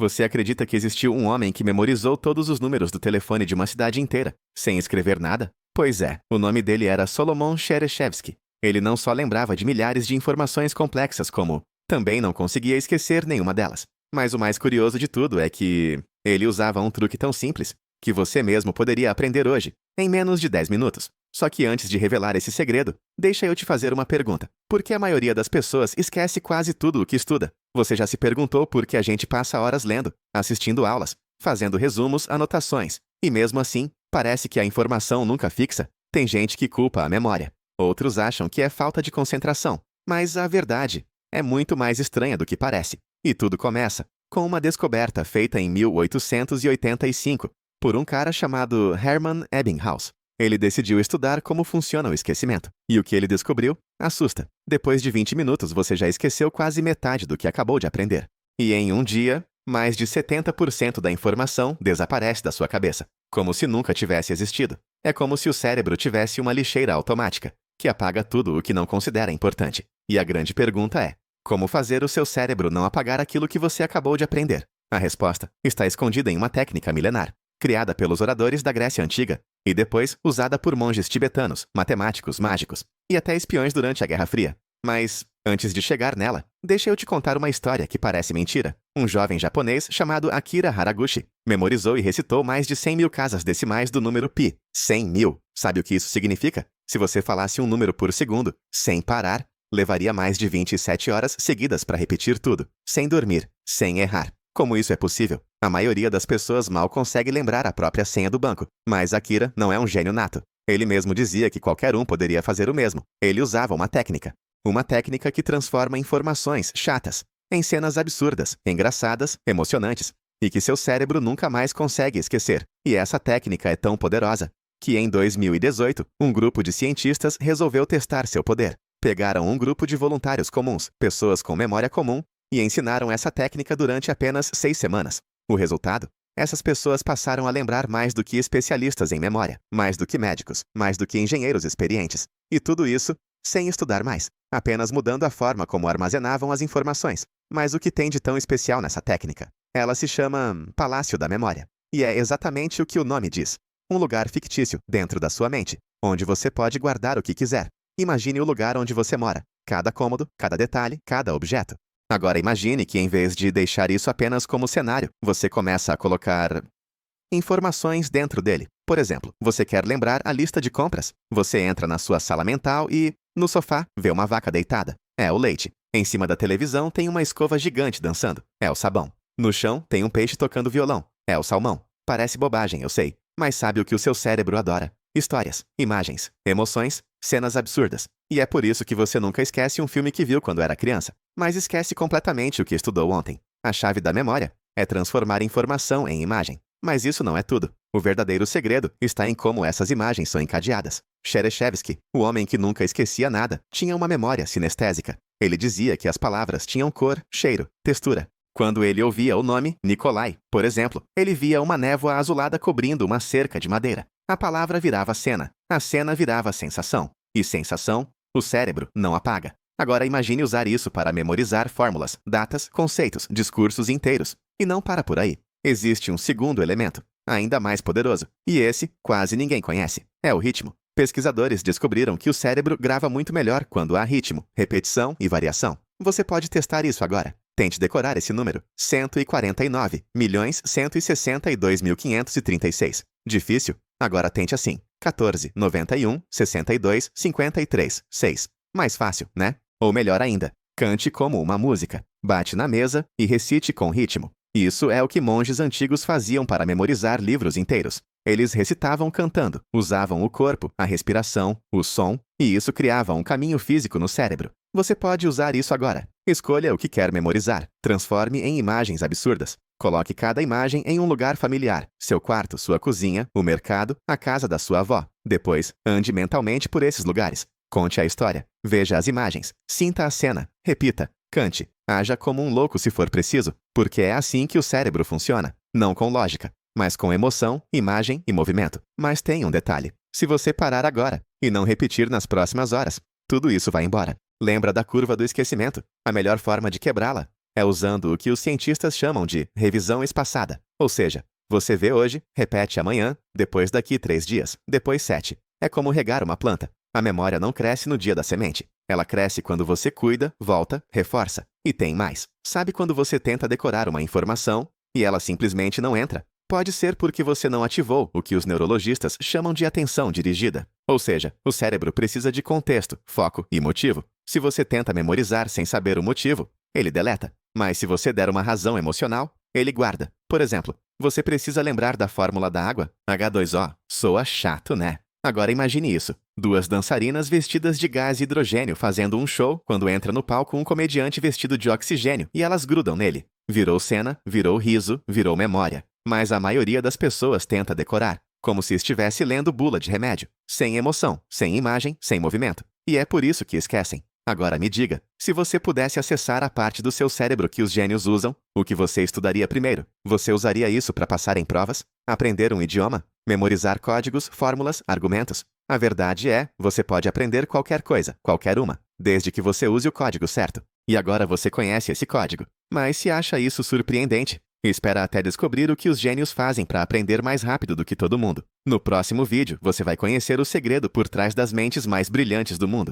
Você acredita que existiu um homem que memorizou todos os números do telefone de uma cidade inteira, sem escrever nada? Pois é, o nome dele era Solomon Chereshevsky. Ele não só lembrava de milhares de informações complexas como... Também não conseguia esquecer nenhuma delas. Mas o mais curioso de tudo é que... ele usava um truque tão simples que você mesmo poderia aprender hoje, em menos de 10 minutos. Só que antes de revelar esse segredo, deixa eu te fazer uma pergunta. Por que a maioria das pessoas esquece quase tudo o que estuda? Você já se perguntou por que a gente passa horas lendo, assistindo aulas, fazendo resumos, anotações, e mesmo assim, parece que a informação nunca fixa? Tem gente que culpa a memória. Outros acham que é falta de concentração. Mas a verdade é muito mais estranha do que parece. E tudo começa com uma descoberta feita em 1885 por um cara chamado Hermann Ebbinghaus. Ele decidiu estudar como funciona o esquecimento. E o que ele descobriu? Assusta. Depois de 20 minutos, você já esqueceu quase metade do que acabou de aprender. E em um dia, mais de 70% da informação desaparece da sua cabeça, como se nunca tivesse existido. É como se o cérebro tivesse uma lixeira automática, que apaga tudo o que não considera importante. E a grande pergunta é: como fazer o seu cérebro não apagar aquilo que você acabou de aprender? A resposta está escondida em uma técnica milenar, criada pelos oradores da Grécia Antiga e depois usada por monges tibetanos, matemáticos, mágicos e até espiões durante a Guerra Fria. Mas, antes de chegar nela, deixa eu te contar uma história que parece mentira. Um jovem japonês chamado Akira Haraguchi memorizou e recitou mais de 100 mil casas decimais do número pi. 100 mil. Sabe o que isso significa? Se você falasse um número por segundo, sem parar, levaria mais de 27 horas seguidas para repetir tudo, sem dormir, sem errar. Como isso é possível? A maioria das pessoas mal consegue lembrar a própria senha do banco, mas Akira não é um gênio nato. Ele mesmo dizia que qualquer um poderia fazer o mesmo. Ele usava uma técnica. Uma técnica que transforma informações chatas em cenas absurdas, engraçadas, emocionantes, e que seu cérebro nunca mais consegue esquecer. E essa técnica é tão poderosa que em 2018, um grupo de cientistas resolveu testar seu poder. Pegaram um grupo de voluntários comuns, pessoas com memória comum, e ensinaram essa técnica durante apenas 6 semanas. O resultado? Essas pessoas passaram a lembrar mais do que especialistas em memória, mais do que médicos, mais do que engenheiros experientes. E tudo isso sem estudar mais, apenas mudando a forma como armazenavam as informações. Mas o que tem de tão especial nessa técnica? Ela se chama Palácio da Memória. E é exatamente o que o nome diz. Um lugar fictício dentro da sua mente, onde você pode guardar o que quiser. Imagine o lugar onde você mora, cada cômodo, cada detalhe, cada objeto. Agora imagine que em vez de deixar isso apenas como cenário, você começa a colocar informações dentro dele. Por exemplo, você quer lembrar a lista de compras? Você entra na sua sala mental e, no sofá, vê uma vaca deitada. É o leite. Em cima da televisão tem uma escova gigante dançando. É o sabão. No chão tem um peixe tocando violão. É o salmão. Parece bobagem, eu sei. Mas sabe o que o seu cérebro adora? Histórias, imagens, emoções, cenas absurdas. E é por isso que você nunca esquece um filme que viu quando era criança, mas esquece completamente o que estudou ontem. A chave da memória é transformar informação em imagem. Mas isso não é tudo. O verdadeiro segredo está em como essas imagens são encadeadas. Chereshevsky, o homem que nunca esquecia nada, tinha uma memória sinestésica. Ele dizia que as palavras tinham cor, cheiro, textura. Quando ele ouvia o nome Nikolai, por exemplo, ele via uma névoa azulada cobrindo uma cerca de madeira. A palavra virava cena, a cena virava sensação. E sensação, o cérebro não apaga. Agora imagine usar isso para memorizar fórmulas, datas, conceitos, discursos inteiros. E não para por aí. Existe um segundo elemento, ainda mais poderoso. E esse, quase ninguém conhece. É o ritmo. Pesquisadores descobriram que o cérebro grava muito melhor quando há ritmo, repetição e variação. Você pode testar isso agora. Tente decorar esse número. 149.162.536. Difícil? Agora tente assim. 14, 91, 62, 53, 6. Mais fácil, né? Ou melhor ainda, cante como uma música. Bate na mesa e recite com ritmo. Isso é o que monges antigos faziam para memorizar livros inteiros. Eles recitavam cantando, usavam o corpo, a respiração, o som, e isso criava um caminho físico no cérebro. Você pode usar isso agora. Escolha o que quer memorizar. Transforme em imagens absurdas. Coloque cada imagem em um lugar familiar. Seu quarto, sua cozinha, o mercado, a casa da sua avó. Depois, ande mentalmente por esses lugares. Conte a história. Veja as imagens. Sinta a cena. Repita. Cante. Haja como um louco se for preciso, porque é assim que o cérebro funciona. Não com lógica, mas com emoção, imagem e movimento. Mas tem um detalhe. Se você parar agora e não repetir nas próximas horas, tudo isso vai embora. Lembra da curva do esquecimento? A melhor forma de quebrá-la É usando o que os cientistas chamam de revisão espaçada. Ou seja, você vê hoje, repete amanhã, depois daqui 3 dias, depois 7. É como regar uma planta. A memória não cresce no dia da semente. Ela cresce quando você cuida, volta, reforça. E tem mais. Sabe quando você tenta decorar uma informação e ela simplesmente não entra? Pode ser porque você não ativou o que os neurologistas chamam de atenção dirigida. Ou seja, o cérebro precisa de contexto, foco e motivo. Se você tenta memorizar sem saber o motivo, ele deleta. Mas se você der uma razão emocional, ele guarda. Por exemplo, você precisa lembrar da fórmula da água? H2O. Soa chato, né? Agora imagine isso. 2 dançarinas vestidas de gás hidrogênio fazendo um show quando entra no palco um comediante vestido de oxigênio e elas grudam nele. Virou cena, virou riso, virou memória. Mas a maioria das pessoas tenta decorar, como se estivesse lendo bula de remédio. Sem emoção, sem imagem, sem movimento. E é por isso que esquecem. Agora me diga, se você pudesse acessar a parte do seu cérebro que os gênios usam, o que você estudaria primeiro? Você usaria isso para passar em provas? Aprender um idioma? Memorizar códigos, fórmulas, argumentos? A verdade é, você pode aprender qualquer coisa, qualquer uma, desde que você use o código certo. E agora você conhece esse código. Mas se acha isso surpreendente, espera até descobrir o que os gênios fazem para aprender mais rápido do que todo mundo. No próximo vídeo, você vai conhecer o segredo por trás das mentes mais brilhantes do mundo.